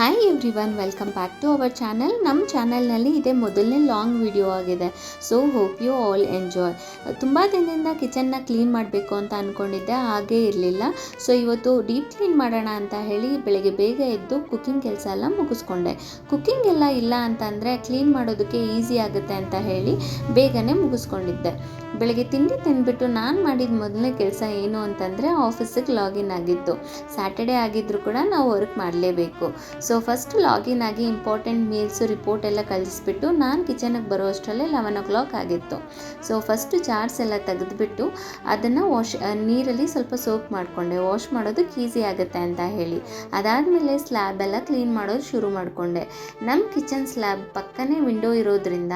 Hi everyone, welcome back to our channel. ನಮ್ಮ ಚಾನಲ್ನಲ್ಲಿ ಇದೇ ಮೊದಲನೇ ಲಾಂಗ್ ವಿಡಿಯೋ ಆಗಿದೆ. So hope you all enjoy. ತುಂಬ ದಿನದಿಂದ ಕಿಚನ್ನ ಕ್ಲೀನ್ ಮಾಡಬೇಕು ಅಂತ ಅಂದ್ಕೊಂಡಿದ್ದೆ, ಹಾಗೇ ಇರಲಿಲ್ಲ. ಸೊ ಇವತ್ತು ಡೀಪ್ ಕ್ಲೀನ್ ಮಾಡೋಣ ಅಂತ ಹೇಳಿ ಬೆಳಗ್ಗೆ ಬೇಗ ಎದ್ದು ಕುಕ್ಕಿಂಗ್ ಕೆಲಸ ಎಲ್ಲ ಮುಗಿಸ್ಕೊಂಡೆ. ಕುಕ್ಕಿಂಗ್ ಎಲ್ಲ ಇಲ್ಲ ಅಂತಂದರೆ ಕ್ಲೀನ್ ಮಾಡೋದಕ್ಕೆ ಈಸಿ ಆಗುತ್ತೆ ಅಂತ ಹೇಳಿ ಬೇಗನೆ ಮುಗಿಸ್ಕೊಂಡಿದ್ದೆ. ಬೆಳಗ್ಗೆ ತಿಂಡಿ ತಿಂದ್ಬಿಟ್ಟು ನಾನು ಮಾಡಿದ ಮೊದಲನೇ ಕೆಲಸ ಏನು ಅಂತಂದರೆ ಆಫೀಸಿಗೆ ಲಾಗಿನ್ ಆಗಿತ್ತು. ಸ್ಯಾಟರ್ಡೇ ಆಗಿದ್ದರೂ ಕೂಡ ನಾವು ವರ್ಕ್ ಮಾಡಲೇಬೇಕು. ಸೊ ಫಸ್ಟ್ ಲಾಗಿನ್ ಆಗಿ ಇಂಪಾರ್ಟೆಂಟ್ ಮೇಲ್ಸು ರಿಪೋರ್ಟ್ ಎಲ್ಲ ಕಳಿಸ್ಬಿಟ್ಟು ನಾನು ಕಿಚನಿಗೆ ಬರೋ ಅಷ್ಟರಲ್ಲೇ 11 o'clock ಆಗಿತ್ತು. ಸೊ ಫಸ್ಟು ಜಾರ್ಸ್ ಎಲ್ಲ ತೆಗೆದುಬಿಟ್ಟು ಅದನ್ನು ನೀರಲ್ಲಿ ಸ್ವಲ್ಪ ಸೋಪ್ ಮಾಡಿಕೊಂಡೆ, ವಾಶ್ ಮಾಡೋದಕ್ಕೆ ಈಸಿ ಆಗುತ್ತೆ ಅಂತ ಹೇಳಿ. ಅದಾದಮೇಲೆ ಸ್ಲ್ಯಾಬ್ ಎಲ್ಲ ಕ್ಲೀನ್ ಮಾಡೋದು ಶುರು ಮಾಡಿಕೊಂಡೆ. ನಮ್ಮ ಕಿಚನ್ ಸ್ಲ್ಯಾಬ್ ಪಕ್ಕನೇ ವಿಂಡೋ ಇರೋದ್ರಿಂದ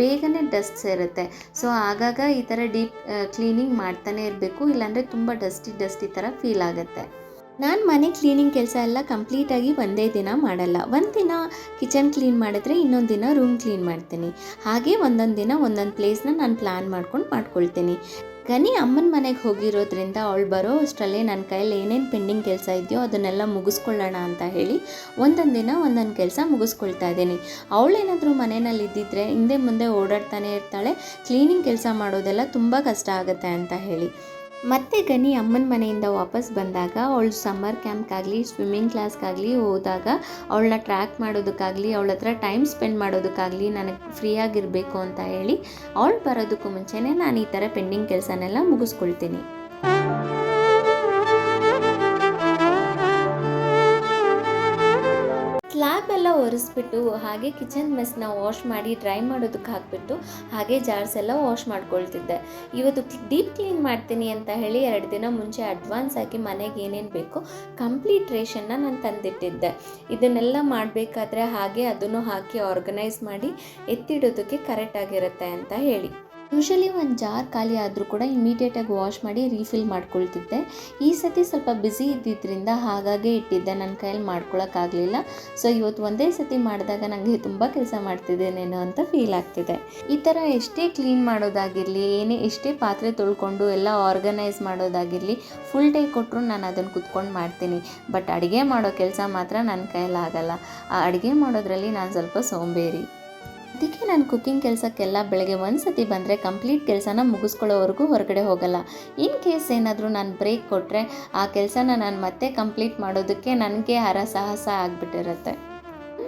ಬೇಗನೆ ಡಸ್ಟ್ ಸೇರುತ್ತೆ. ಸೊ ಆಗಾಗ ಈ ಥರ ಡೀಪ್ ಕ್ಲೀನಿಂಗ್ ಮಾಡ್ತಾನೆ ಇರಬೇಕು, ಇಲ್ಲಾಂದರೆ ತುಂಬ ಡಸ್ಟಿ ಥರ ಫೀಲ್ ಆಗುತ್ತೆ. ನಾನು ಮನೆ ಕ್ಲೀನಿಂಗ್ ಕೆಲಸ ಎಲ್ಲ ಕಂಪ್ಲೀಟಾಗಿ ಒಂದೇ ದಿನ ಮಾಡಲ್ಲ. ಒಂದು ದಿನ ಕಿಚನ್ ಕ್ಲೀನ್ ಮಾಡಿದ್ರೆ ಇನ್ನೊಂದು ದಿನ ರೂಮ್ ಕ್ಲೀನ್ ಮಾಡ್ತೀನಿ. ಹಾಗೆ ಒಂದೊಂದು ದಿನ ಒಂದೊಂದು ಪ್ಲೇಸ್ನ ನಾನು ಪ್ಲ್ಯಾನ್ ಮಾಡ್ಕೊಳ್ತೀನಿ. ಗನಿ ಅಮ್ಮನ ಮನೆಗೆ ಹೋಗಿರೋದ್ರಿಂದ ಅವಳು ಬರೋ ಅಷ್ಟರಲ್ಲೇ ನನ್ನ ಕೈಯಲ್ಲಿ ಏನೇನು ಪೆಂಡಿಂಗ್ ಕೆಲಸ ಇದೆಯೋ ಅದನ್ನೆಲ್ಲ ಮುಗಿಸ್ಕೊಳ್ಳೋಣ ಅಂತ ಹೇಳಿ ಒಂದೊಂದು ದಿನ ಒಂದೊಂದು ಕೆಲಸ ಮುಗಿಸ್ಕೊಳ್ತಾ ಇದ್ದೀನಿ. ಅವಳೇನಾದರೂ ಮನೆಯಲ್ಲಿ ಇದ್ದಿದ್ದರೆ ಹಿಂದೆ ಮುಂದೆ ಓಡಾಡ್ತಾನೆ ಇರ್ತಾಳೆ, ಕ್ಲೀನಿಂಗ್ ಕೆಲಸ ಮಾಡೋದೆಲ್ಲ ತುಂಬ ಕಷ್ಟ ಆಗುತ್ತೆ ಅಂತ ಹೇಳಿ. ಮತ್ತೆ ಗನಿ ಅಮ್ಮನ ಮನೆಯಿಂದ ವಾಪಸ್ ಬಂದಾಗ ಅವಳು ಸಮ್ಮರ್ ಕ್ಯಾಂಪ್ಗಾಗಲಿ ಸ್ವಿಮ್ಮಿಂಗ್ ಕ್ಲಾಸ್ಗಾಗಲಿ ಹೋದಾಗ ಅವಳನ್ನ ಟ್ರ್ಯಾಕ್ ಮಾಡೋದಕ್ಕಾಗಲಿ ಅವಳ ಹತ್ರ ಟೈಮ್ ಸ್ಪೆಂಡ್ ಮಾಡೋದಕ್ಕಾಗಲಿ ನನಗೆ ಫ್ರೀಯಾಗಿರಬೇಕು ಅಂತ ಹೇಳಿ ಅವಳು ಬರೋದಕ್ಕೂ ಮುಂಚೆನೇ ನಾನು ಈ ಥರ ಪೆಂಡಿಂಗ್ ಕೆಲಸನೆಲ್ಲ ಮುಗಿಸ್ಕೊಳ್ತೀನಿ. ಸ್ಲ್ಯಾಬ್ ಎಲ್ಲ ಒರೆಸ್ಬಿಟ್ಟು ಹಾಗೆ ಕಿಚನ್ ಮೆಸ್ನ ವಾಶ್ ಮಾಡಿ ಡ್ರೈ ಮಾಡೋದಕ್ಕೆ ಹಾಕಿಬಿಟ್ಟು ಹಾಗೆ ಜಾರ್ಸ್ ಎಲ್ಲ ವಾಶ್ ಮಾಡ್ಕೊಳ್ತಿದ್ದೆ. ಇವತ್ತು ಡೀಪ್ ಕ್ಲೀನ್ ಮಾಡ್ತೀನಿ ಅಂತ ಹೇಳಿ 2 ದಿನ ಮುಂಚೆ ಅಡ್ವಾನ್ಸ್ ಆಗಿ ಮನೆಗೆ ಏನೇನು ಬೇಕೋ ಕಂಪ್ಲೀಟ್ ರೇಷನ್ನ ನಾನು ತಂದಿಟ್ಟಿದ್ದೆ. ಇದನ್ನೆಲ್ಲ ಮಾಡಬೇಕಾದ್ರೆ ಹಾಗೆ ಅದನ್ನು ಹಾಕಿ ಆರ್ಗನೈಸ್ ಮಾಡಿ ಎತ್ತಿಡೋದಕ್ಕೆ ಕರೆಕ್ಟಾಗಿರುತ್ತೆ ಅಂತ ಹೇಳಿ. ಯೂಶಲಿ ಒಂದು ಜಾರ್ ಖಾಲಿ ಆದರೂ ಕೂಡ ಇಮಿಡಿಯೇಟಾಗಿ ವಾಶ್ ಮಾಡಿ ರೀಫಿಲ್ ಮಾಡ್ಕೊಳ್ತಿದ್ದೆ. ಈ ಸತಿ ಸ್ವಲ್ಪ ಬ್ಯುಸಿ ಇದ್ದಿದ್ದರಿಂದ ಹಾಗಾಗೇ ಇಟ್ಟಿದ್ದೆ, ನನ್ನ ಕೈಯಲ್ಲಿ ಮಾಡ್ಕೊಳಕ್ಕಾಗಲಿಲ್ಲ. ಸೊ ಇವತ್ತು ಒಂದೇ ಸತಿ ಮಾಡಿದಾಗ ನನಗೆ ತುಂಬ ಕೆಲಸ ಮಾಡ್ತಿದ್ದೇನೇನೋ ಅಂತ ಫೀಲ್ ಆಗ್ತಿದೆ. ಈ ಥರ ಎಷ್ಟೇ ಕ್ಲೀನ್ ಮಾಡೋದಾಗಿರಲಿ, ಎಷ್ಟೇ ಪಾತ್ರೆ ತೊಳ್ಕೊಂಡು ಎಲ್ಲ ಆರ್ಗನೈಸ್ ಮಾಡೋದಾಗಿರಲಿ, ಫುಲ್ ಡೇ ಕೊಟ್ಟರು ನಾನು ಅದನ್ನು ಕುತ್ಕೊಂಡು ಮಾಡ್ತೀನಿ. ಬಟ್ ಅಡುಗೆ ಮಾಡೋ ಕೆಲಸ ಮಾತ್ರ ನನ್ನ ಕೈಯಲ್ಲಿ ಆಗಲ್ಲ. ಆ ಅಡುಗೆ ಮಾಡೋದ್ರಲ್ಲಿ ನಾನು ಸ್ವಲ್ಪ ಸೋಂಬೇರಿ. ಅದಕ್ಕೆ ನಾನು ಕುಕ್ಕಿಂಗ್ ಕೆಲಸಕ್ಕೆಲ್ಲ ಬೆಳಗ್ಗೆ ಒಂದು ಸತಿ ಬಂದರೆ ಕಂಪ್ಲೀಟ್ ಕೆಲಸನ ಮುಗಿಸ್ಕೊಳ್ಳೋವರೆಗೂ ಹೊರಗಡೆ ಹೋಗಲ್ಲ. ಇನ್ ಕೇಸ್ ಏನಾದರೂ ನಾನು ಬ್ರೇಕ್ ಕೊಟ್ಟರೆ ಆ ಕೆಲಸನ ನಾನು ಮತ್ತೆ ಕಂಪ್ಲೀಟ್ ಮಾಡೋದಕ್ಕೆ ನನಗೆ ಹರಸಾಹಸ ಆಗಿಬಿಟ್ಟಿರುತ್ತೆ.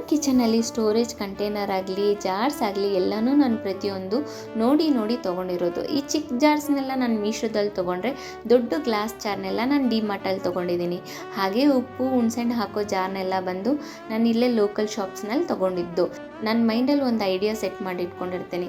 ಕಿಚನಲ್ಲಿ ಸ್ಟೋರೇಜ್ ಕಂಟೈನರ್ ಆಗಲಿ ಜಾರ್ಸ್ ಆಗಲಿ ಎಲ್ಲನೂ ನಾನು ಪ್ರತಿಯೊಂದು ನೋಡಿ ತೊಗೊಂಡಿರೋದು. ಈ ಚಿಕ್ಕ ಜಾರ್ಸ್ನೆಲ್ಲ ನಾನು ಮೀಶೋದಲ್ಲಿ ತೊಗೊಂಡ್ರೆ, ದೊಡ್ಡ ಗ್ಲಾಸ್ ಜಾರ್ನೆಲ್ಲ ನಾನು ಡಿಮಾರ್ಟಲ್ಲಿ ತೊಗೊಂಡಿದ್ದೀನಿ. ಹಾಗೆ ಉಪ್ಪು ಹುಣ್ಸೆಹಣ್ಣು ಹಾಕೋ ಜಾರ್ನೆಲ್ಲ ಬಂದು ನಾನು ಇಲ್ಲೇ ಲೋಕಲ್ ಶಾಪ್ಸ್ನಲ್ಲಿ ತೊಗೊಂಡಿದ್ದು. ನನ್ನ ಮೈಂಡಲ್ಲಿ ಒಂದು ಐಡಿಯಾ ಸೆಟ್ ಮಾಡಿ ಇಟ್ಕೊಂಡಿರ್ತೀನಿ.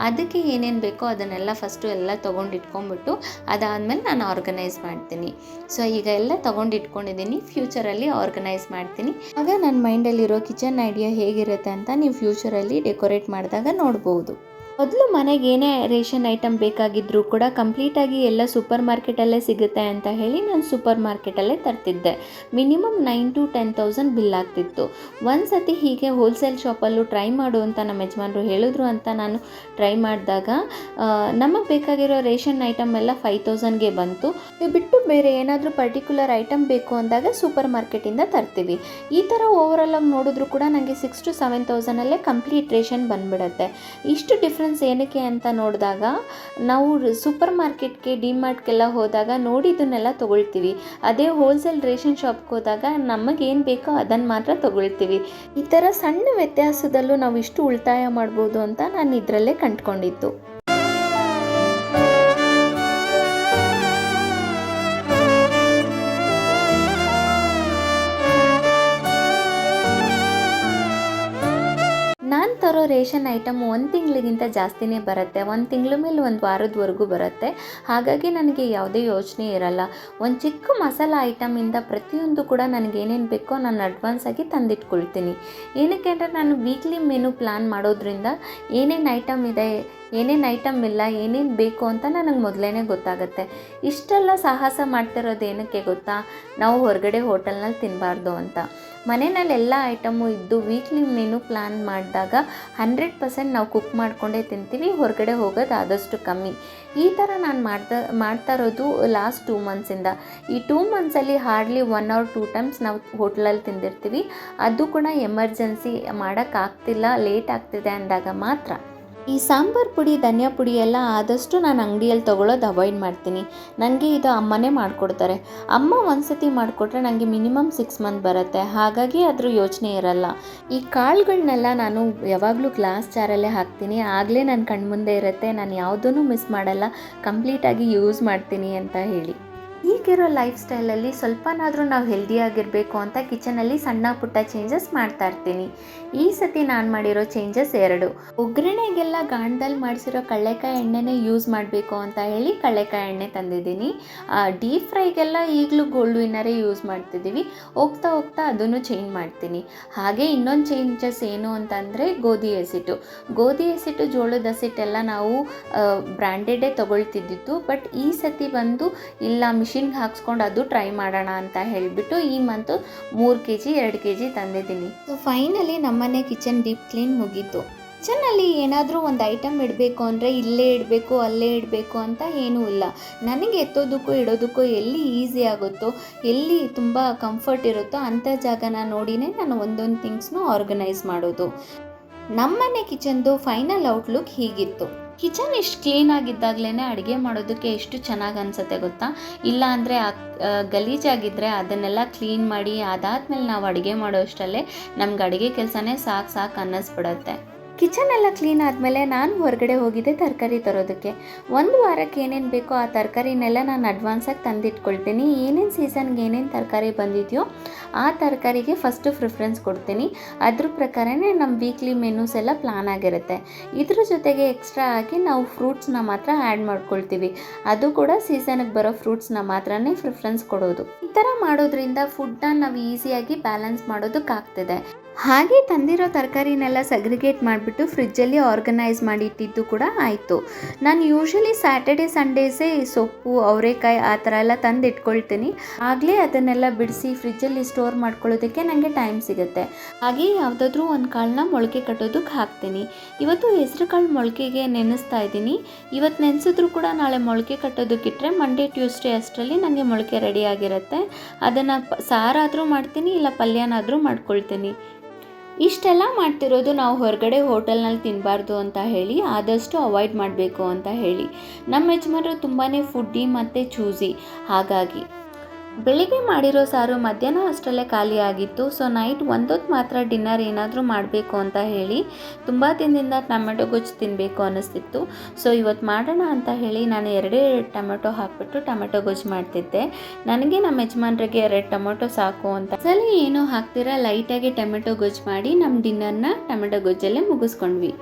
ಅದಕ್ಕೆ ಏನೇನು ಬೇಕೋ ಅದನ್ನೆಲ್ಲ ಫಸ್ಟು ಎಲ್ಲ ತೊಗೊಂಡಿಟ್ಕೊಂಡ್ಬಿಟ್ಟು ಅದಾದಮೇಲೆ ನಾನು ಆರ್ಗನೈಸ್ ಮಾಡ್ತೀನಿ. ಸೊ ಈಗ ಎಲ್ಲ ತೊಗೊಂಡಿಟ್ಕೊಂಡಿದ್ದೀನಿ, ಫ್ಯೂಚರಲ್ಲಿ ಆರ್ಗನೈಸ್ ಮಾಡ್ತೀನಿ. ಆಗ ನನ್ನ ಮೈಂಡಲ್ಲಿರೋ ಕಿಚನ್ ಐಡಿಯಾ ಹೇಗಿರುತ್ತೆ ಅಂತ ನೀವು ಫ್ಯೂಚರಲ್ಲಿ ಡೆಕೋರೇಟ್ ಮಾಡಿದಾಗ ನೋಡ್ಬೋದು. ಮೊದಲು ಮನೆಗೆ ಏನೇ ರೇಷನ್ ಐಟಮ್ ಬೇಕಾಗಿದ್ದರೂ ಕೂಡ ಕಂಪ್ಲೀಟಾಗಿ ಎಲ್ಲ ಸೂಪರ್ ಮಾರ್ಕೆಟಲ್ಲೇ ಸಿಗುತ್ತೆ ಅಂತ ಹೇಳಿ ನಾನು ಸೂಪರ್ ಮಾರ್ಕೆಟಲ್ಲೇ ತರ್ತಿದ್ದೆ. ಮಿನಿಮಮ್ 9,000 to 10,000 ಬಿಲ್ ಆಗ್ತಿತ್ತು. ಒಂದು ಸತಿ ಹೀಗೆ ಹೋಲ್ಸೇಲ್ ಶಾಪಲ್ಲೂ ಟ್ರೈ ಮಾಡು ಅಂತ ನಮ್ಮ ಯಜಮಾನರು ಹೇಳಿದ್ರು ಅಂತ ನಾನು ಟ್ರೈ ಮಾಡಿದಾಗ ನಮಗೆ ಬೇಕಾಗಿರೋ ರೇಷನ್ ಐಟಮ್ ಎಲ್ಲ 5,000ಗೆ ಬಂತು. ಇದು ಬಿಟ್ಟು ಬೇರೆ ಏನಾದರೂ ಪರ್ಟಿಕ್ಯುಲರ್ ಐಟಮ್ ಬೇಕು ಅಂದಾಗ ಸೂಪರ್ ಮಾರ್ಕೆಟಿಂದ ತರ್ತೀವಿ. ಈ ಥರ ಓವರಾಲಾಗಿ ನೋಡಿದ್ರು ಕೂಡ ನನಗೆ 6,000 to 7,000 ಕಂಪ್ಲೀಟ್ ರೇಷನ್ ಬಂದುಬಿಡುತ್ತೆ. ಇಷ್ಟು ಡಿಫ್ರೆನ್ಸ್ ಏನಕ್ಕೆ ಅಂತ ನೋಡಿದಾಗ ನಾವು ಸೂಪರ್ ಮಾರ್ಕೆಟ್ಗೆ ಡಿಮಾರ್ಟ್ಗೆಲ್ಲ ಹೋದಾಗ ನೋಡಿದ್ದನ್ನೆಲ್ಲ ತೊಗೊಳ್ತೀವಿ. ಅದೇ ಹೋಲ್ಸೇಲ್ ರೇಷನ್ ಶಾಪ್ಗೆ ಹೋದಾಗ ನಮಗೇನು ಬೇಕೋ ಅದನ್ನು ಮಾತ್ರ ತೊಗೊಳ್ತೀವಿ. ಈ ಥರ ಸಣ್ಣ ವ್ಯತ್ಯಾಸದಲ್ಲೂ ನಾವು ಇಷ್ಟು ಉಳಿತಾಯ ಮಾಡ್ಬೋದು ಅಂತ ನಾನು ಇದರಲ್ಲೇ ಕಂಡುಕೊಂಡಿದ್ದು. ನಾನು ತರೋ ರೇಷನ್ ಐಟಮ್ 1 ತಿಂಗಳಿಗಿಂತ ಜಾಸ್ತಿನೇ ಬರುತ್ತೆ. 1 ತಿಂಗಳ ಮೇಲೆ 1 ವಾರದವರೆಗೂ ಬರುತ್ತೆ. ಹಾಗಾಗಿ ನನಗೆ ಯಾವುದೇ ಯೋಚನೆ ಇರಲ್ಲ. ಒಂದು ಚಿಕ್ಕ ಮಸಾಲ ಐಟಮಿಂದ ಪ್ರತಿಯೊಂದು ಕೂಡ ನನಗೇನೇನು ಬೇಕೋ ನಾನು ಅಡ್ವಾನ್ಸ್ ಆಗಿ ತಂದಿಟ್ಕೊಳ್ತೀನಿ. ಏನಕ್ಕೆ ಅಂದರೆ ನಾನು ವೀಕ್ಲಿ ಮೆನು ಪ್ಲ್ಯಾನ್ ಮಾಡೋದ್ರಿಂದ ಏನೇನು ಐಟಮ್ ಇದೆ, ಏನೇನು ಐಟಮ್ ಇಲ್ಲ, ಏನೇನು ಬೇಕು ಅಂತ ನನಗೆ ಮೊದಲೇ ಗೊತ್ತಾಗುತ್ತೆ. ಇಷ್ಟೆಲ್ಲ ಸಾಹಸ ಮಾಡ್ತಿರೋದು ಏನಕ್ಕೆ ಗೊತ್ತಾ? ನಾವು ಹೊರಗಡೆ ಹೋಟೆಲ್ನಲ್ಲಿ ತಿನ್ನಬಾರ್ದು ಅಂತ. ಮನೆಯಲ್ಲಿ ಎಲ್ಲ ಐಟಮು ಇದ್ದು ವೀಕ್ಲಿ ಮೆನು ಪ್ಲ್ಯಾನ್ ಮಾಡಿದಾಗ 100% ನಾವು ಕುಕ್ ಮಾಡಿಕೊಂಡೇ ತಿಂತೀವಿ, ಹೊರಗಡೆ ಹೋಗೋದು ಆದಷ್ಟು ಕಮ್ಮಿ. ಈ ಥರ ನಾನು ಮಾಡ್ತಾ ಇರೋದು ಲಾಸ್ಟ್ 2 ಮಂತ್ಸಿಂದ. ಈ 2 ಮಂತ್ಸಲ್ಲಿ ಹಾರ್ಡ್ಲಿ 1 or 2 ಟೈಮ್ಸ್ ನಾವು ಹೋಟ್ಲಲ್ಲಿ ತಿಂದಿರ್ತೀವಿ. ಅದು ಕೂಡ ಎಮರ್ಜೆನ್ಸಿ ಮಾಡೋಕ್ಕಾಗ್ತಿಲ್ಲ, ಲೇಟ್ ಆಗ್ತಿದೆ ಅಂದಾಗ ಮಾತ್ರ. ಈ ಸಾಂಬಾರು ಪುಡಿ, ಧನಿಯಾ ಪುಡಿ ಎಲ್ಲ ಆದಷ್ಟು ನಾನು ಅಂಗಡಿಯಲ್ಲಿ ತೊಗೊಳ್ಳೋದು ಅವಾಯ್ಡ್ ಮಾಡ್ತೀನಿ. ನನಗೆ ಇದು ಅಮ್ಮನೇ ಮಾಡಿಕೊಡ್ತಾರೆ. ಅಮ್ಮ ಒಂದು ಸತಿ ಮಾಡಿಕೊಟ್ರೆ ನನಗೆ ಮಿನಿಮಮ್ 6 ಮಂತ್ ಬರುತ್ತೆ, ಹಾಗಾಗಿ ಅದ್ರ ಯೋಚನೆ ಇರಲ್ಲ. ಈ ಕಾಳುಗಳನ್ನೆಲ್ಲ ನಾನು ಯಾವಾಗಲೂ ಗ್ಲಾಸ್ ಜಾರಲ್ಲೇ ಹಾಕ್ತೀನಿ, ಆಗಲೇ ನನ್ನ ಕಣ್ಮುಂದೆ ಇರುತ್ತೆ, ನಾನು ಯಾವುದೂ ಮಿಸ್ ಮಾಡಲ್ಲ, ಕಂಪ್ಲೀಟಾಗಿ ಯೂಸ್ ಮಾಡ್ತೀನಿ ಅಂತ ಹೇಳಿ. ಈಗಿರೋ ಲೈಫ್ ಸ್ಟೈಲಲ್ಲಿ ಸ್ವಲ್ಪನಾದರೂ ನಾವು ಹೆಲ್ದಿಯಾಗಿರಬೇಕು ಅಂತ ಕಿಚನಲ್ಲಿ ಸಣ್ಣ ಪುಟ್ಟ ಚೇಂಜಸ್ ಮಾಡ್ತಾ ಇರ್ತೀನಿ. ಈ ಸತಿ ನಾನು ಮಾಡಿರೋ ಚೇಂಜಸ್ 2. ಒಗ್ಗರಣೆಗೆಲ್ಲ ಗಾಣದಲ್ಲಿ ಮಾಡಿಸಿರೋ ಕಡಲೆಕಾಯಿ ಎಣ್ಣೆನೇ ಯೂಸ್ ಮಾಡಬೇಕು ಅಂತ ಹೇಳಿ ಕಡಲೆಕಾಯಿ ಎಣ್ಣೆ ತಂದಿದ್ದೀನಿ. ಡೀಪ್ ಫ್ರೈಗೆಲ್ಲ ಈಗಲೂ ಗೋಲ್ಡ್ ವಿನ್ನರೇ ಯೂಸ್ ಮಾಡ್ತಿದ್ದೀವಿ. ಹೋಗ್ತಾ ಹೋಗ್ತಾ ಅದನ್ನು ಚೇಂಜ್ ಮಾಡ್ತೀನಿ. ಹಾಗೆ ಇನ್ನೊಂದು ಚೇಂಜಸ್ ಏನು ಅಂತಂದರೆ ಗೋಧಿ ಹಸಿಟ್ಟು, ಜೋಳದ ಹಸಿಟ್ಟೆಲ್ಲ ನಾವು ಬ್ರ್ಯಾಂಡೆಡೇ ತೊಗೊಳ್ತಿದ್ದಿತ್ತು. ಬಟ್ ಈ ಸತಿ ಬಂದು ಇಲ್ಲ, ಮಿಷಿನ್ಗೆ ಹಾಕ್ಸ್ಕೊಂಡು ಅದು ಟ್ರೈ ಮಾಡೋಣ ಅಂತ ಹೇಳಿಬಿಟ್ಟು ಈ ಮಂತು 3 kg 2 kg ತಂದಿದ್ದೀನಿ. ಸೊ ಫೈನಲಿ ನಮ್ಮನೆ ಕಿಚನ್ ಡೀಪ್ ಕ್ಲೀನ್ ಮುಗೀತು. ಕಿಚನಲ್ಲಿ ಏನಾದರೂ ಒಂದು ಐಟಮ್ ಇಡಬೇಕು ಅಂದರೆ ಇಲ್ಲೇ ಇಡಬೇಕು, ಅಲ್ಲೇ ಇಡಬೇಕು ಅಂತ ಏನೂ ಇಲ್ಲ. ನನಗೆ ಎತ್ತೋದಕ್ಕೂ ಇಡೋದಕ್ಕೂ ಎಲ್ಲಿ ಈಸಿ ಆಗುತ್ತೋ, ಎಲ್ಲಿ ತುಂಬ ಕಂಫರ್ಟ್ ಇರುತ್ತೋ ಅಂಥ ಜಾಗನ ನೋಡಿನೇ ನಾನು ಒಂದೊಂದು ಥಿಂಗ್ಸ್ನೂ ಆರ್ಗನೈಸ್ ಮಾಡೋದು. ನಮ್ಮನೆ ಕಿಚನ್ದು ಫೈನಲ್ ಔಟ್ಲುಕ್ ಹೀಗಿತ್ತು. ಕಿಚನ್ ಇಷ್ಟು ಕ್ಲೀನಾಗಿದ್ದಾಗಲೇ ಅಡುಗೆ ಮಾಡೋದಕ್ಕೆ ಎಷ್ಟು ಚೆನ್ನಾಗಿ ಅನಿಸುತ್ತೆ ಗೊತ್ತಾ. ಇಲ್ಲ ಅಂದರೆ ಗಲೀಜಾಗಿದ್ದರೆ ಅದನ್ನೆಲ್ಲ ಕ್ಲೀನ್ ಮಾಡಿ ಅದಾದಮೇಲೆ ನಾವು ಅಡುಗೆ ಮಾಡೋ ಅಷ್ಟರಲ್ಲೇ ನಮ್ಗೆ ಅಡುಗೆ ಕೆಲಸನೇ ಸಾಕು ಅನ್ನಿಸ್ಬಿಡುತ್ತೆ. ಕಿಚನ್ ಎಲ್ಲ ಕ್ಲೀನ್ ಆದಮೇಲೆ ನಾನು ಹೊರಗಡೆ ಹೋಗಿದ್ದೆ ತರಕಾರಿ ತರೋದಕ್ಕೆ. 1 ವಾರಕ್ಕೆ ಏನೇನು ಬೇಕೋ ಆ ತರಕಾರಿನೆಲ್ಲ ನಾನು ಅಡ್ವಾನ್ಸಾಗಿ ತಂದಿಟ್ಕೊಳ್ತೀನಿ. ಏನೇನು ಸೀಸನ್ಗೆ ಏನೇನು ತರಕಾರಿ ಬಂದಿದೆಯೋ ಆ ತರಕಾರಿಗೆ ಫಸ್ಟು ಪ್ರಿಫರೆನ್ಸ್ ಕೊಡ್ತೀನಿ. ಅದ್ರ ಪ್ರಕಾರನೇ ನಮ್ಮ ವೀಕ್ಲಿ ಮೆನೂಸ್ ಎಲ್ಲ ಪ್ಲಾನ್ ಆಗಿರುತ್ತೆ. ಇದ್ರ ಜೊತೆಗೆ ಎಕ್ಸ್ಟ್ರಾ ಆಗಿ ನಾವು ಫ್ರೂಟ್ಸ್ನ ಮಾತ್ರ ಆ್ಯಡ್ ಮಾಡ್ಕೊಳ್ತೀವಿ. ಅದು ಕೂಡ ಸೀಸನ್ಗೆ ಬರೋ ಫ್ರೂಟ್ಸ್ನ ಮಾತ್ರನೇ ಪ್ರಿಫರೆನ್ಸ್ ಕೊಡೋದು. ಈ ಥರ ಮಾಡೋದ್ರಿಂದ ಫುಡ್ನ ನಾವು ಈಸಿಯಾಗಿ ಬ್ಯಾಲೆನ್ಸ್ ಮಾಡೋದಕ್ಕಾಗ್ತಿದೆ. ಹಾಗೆ ತಂದಿರೋ ತರಕಾರಿನೆಲ್ಲ ಸಗ್ರಿಗೇಟ್ ಮಾಡಿಬಿಟ್ಟು ಫ್ರಿಜ್ಜಲ್ಲಿ ಆರ್ಗನೈಸ್ ಮಾಡಿ ಇಟ್ಟಿದ್ದು ಕೂಡ ಆಯಿತು. ನಾನು ಯೂಶ್ವಲಿ ಸ್ಯಾಟರ್ಡೆ ಸಂಡೇಸೇ ಸೊಪ್ಪು, ಅವರೆಕಾಯಿ ಆ ಥರ ಎಲ್ಲ ತಂದು ಇಟ್ಕೊಳ್ತೀನಿ. ಆಗಲೇ ಅದನ್ನೆಲ್ಲ ಬಿಡಿಸಿ ಫ್ರಿಜ್ಜಲ್ಲಿ ಸ್ಟೋರ್ ಮಾಡ್ಕೊಳ್ಳೋದಕ್ಕೆ ನನಗೆ ಟೈಮ್ ಸಿಗುತ್ತೆ. ಹಾಗೆ ಯಾವುದಾದ್ರೂ ಒಂದು ಕಾಳನ್ನ ಮೊಳಕೆ ಕಟ್ಟೋದಕ್ಕೆ ಹಾಕ್ತೀನಿ. ಇವತ್ತು ಹೆಸರು ಕಾಳು ಮೊಳಕೆಗೆ ನೆನೆಸ್ತಾ ಇದ್ದೀನಿ. ಇವತ್ತು ನೆನೆಸಿದ್ರು ಕೂಡ ನಾಳೆ ಮೊಳಕೆ ಕಟ್ಟೋದಕ್ಕಿಟ್ಟರೆ ಮಂಡೇ ಟ್ಯೂಸ್ಡೇ ಅಷ್ಟರಲ್ಲಿ ನನಗೆ ಮೊಳಕೆ ರೆಡಿ ಆಗಿರುತ್ತೆ. ಅದನ್ನು ಸಾರಾದರೂ ಮಾಡ್ತೀನಿ, ಇಲ್ಲ ಪಲ್ಯನಾದರೂ ಮಾಡ್ಕೊಳ್ತೀನಿ. ಇಷ್ಟೆಲ್ಲ ಮಾಡ್ತಿರೋದು ನಾವು ಹೊರಗಡೆ ಹೋಟೆಲ್ನಲ್ಲಿ ತಿನ್ನಬಾರ್ದು ಅಂತ ಹೇಳಿ, ಆದಷ್ಟು ಅವಾಯ್ಡ್ ಮಾಡಬೇಕು ಅಂತ ಹೇಳಿ. ನಮ್ಮ ಯಜಮಾನರು ತುಂಬಾ ಫುಡ್ಡಿ ಮತ್ತು ಚೂಸಿ. ಹಾಗಾಗಿ ಬೆಳಿಗ್ಗೆ ಮಾಡಿರೋ ಸಾರು ಮಧ್ಯಾಹ್ನ ಅಷ್ಟರಲ್ಲೇ ಖಾಲಿ ಆಗಿತ್ತು. ಸೊ ನೈಟ್ ಒಂದೊತ್ತು ಮಾತ್ರ ಡಿನ್ನರ್ ಏನಾದರೂ ಮಾಡಬೇಕು ಅಂತ ಹೇಳಿ ತುಂಬ ದಿನದಿಂದ ಟೊಮೆಟೊ ಗೊಜ್ಜು ತಿನ್ನಬೇಕು ಅನ್ನಿಸ್ತಿತ್ತು. ಸೊ ಇವತ್ತು ಮಾಡೋಣ ಅಂತ ಹೇಳಿ ನಾನು 2 ಟೊಮೆಟೊ ಹಾಕಿಬಿಟ್ಟು ಟೊಮೆಟೊ ಗೊಜ್ಜು ಮಾಡ್ತಿದ್ದೆ. ನನಗೆ ನಮ್ಮ ಯಜಮಾನ್ರಿಗೆ 2 ಟೊಮೆಟೊ ಸಾಕು ಅಂತ ಸಲ ಏನೂ ಹಾಕ್ತಿರ ಲೈಟಾಗಿ ಟೊಮೆಟೊ ಗೊಜ್ಜು ಮಾಡಿ ನಮ್ಮ ಡಿನ್ನರ್ನ ಟೊಮೆಟೊ ಗೊಜ್ಜಲ್ಲೇ ಮುಗಿಸ್ಕೊಂಡ್ವಿ.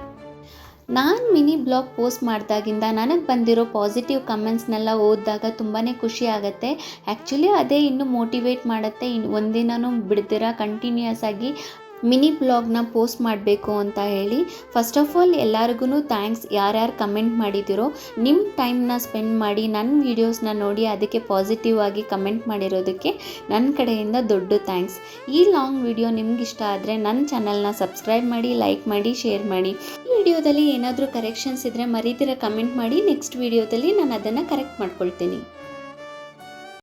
ನಾನು ಮಿನಿ ಬ್ಲಾಗ್ ಪೋಸ್ಟ್ ಮಾಡಿದಾಗಿಂದ ನನಗೆ ಬಂದಿರೋ ಪಾಸಿಟಿವ್ ಕಮೆಂಟ್ಸ್ನೆಲ್ಲ ಓದಿದಾಗ ತುಂಬಾ ಖುಷಿ ಆಗುತ್ತೆ. ಆ್ಯಕ್ಚುಲಿ ಅದೇ ಇನ್ನೂ ಮೋಟಿವೇಟ್ ಮಾಡುತ್ತೆ, ಒಂದಿನನೂ ಬಿಡ್ದಿರ ಕಂಟಿನ್ಯೂಯಸ್ ಆಗಿ ಮಿನಿ ಬ್ಲಾಗ್ನ ಪೋಸ್ಟ್ ಮಾಡಬೇಕು ಅಂತ ಹೇಳಿ. ಫಸ್ಟ್ ಆಫ್ ಆಲ್ ಎಲ್ಲರಿಗೂ ಥ್ಯಾಂಕ್ಸ್, ಯಾರ್ಯಾರು ಕಮೆಂಟ್ ಮಾಡಿದ್ದೀರೋ. ನಿಮ್ಮ ಟೈಮ್ನ ಸ್ಪೆಂಡ್ ಮಾಡಿ ನನ್ನ ವೀಡಿಯೋಸ್ನ ನೋಡಿ ಅದಕ್ಕೆ ಪಾಸಿಟಿವ್ ಆಗಿ ಕಮೆಂಟ್ ಮಾಡಿರೋದಕ್ಕೆ ನನ್ನ ಕಡೆಯಿಂದ ದೊಡ್ಡ ಥ್ಯಾಂಕ್ಸ್. ಈ ಲಾಂಗ್ ವಿಡಿಯೋ ನಿಮ್ಗೆ ಇಷ್ಟ ಆದರೆ ನನ್ನ ಚಾನಲ್ನ ಸಬ್ಸ್ಕ್ರೈಬ್ ಮಾಡಿ, ಲೈಕ್ ಮಾಡಿ, ಶೇರ್ ಮಾಡಿ. ಈ ವಿಡಿಯೋದಲ್ಲಿ ಏನಾದರೂ ಕರೆಕ್ಷನ್ಸ್ ಇದ್ದರೆ ಮರೀದಿರ ಕಮೆಂಟ್ ಮಾಡಿ. ನೆಕ್ಸ್ಟ್ ವಿಡಿಯೋದಲ್ಲಿ ನಾನು ಅದನ್ನು ಕರೆಕ್ಟ್ ಮಾಡ್ಕೊಳ್ತೀನಿ.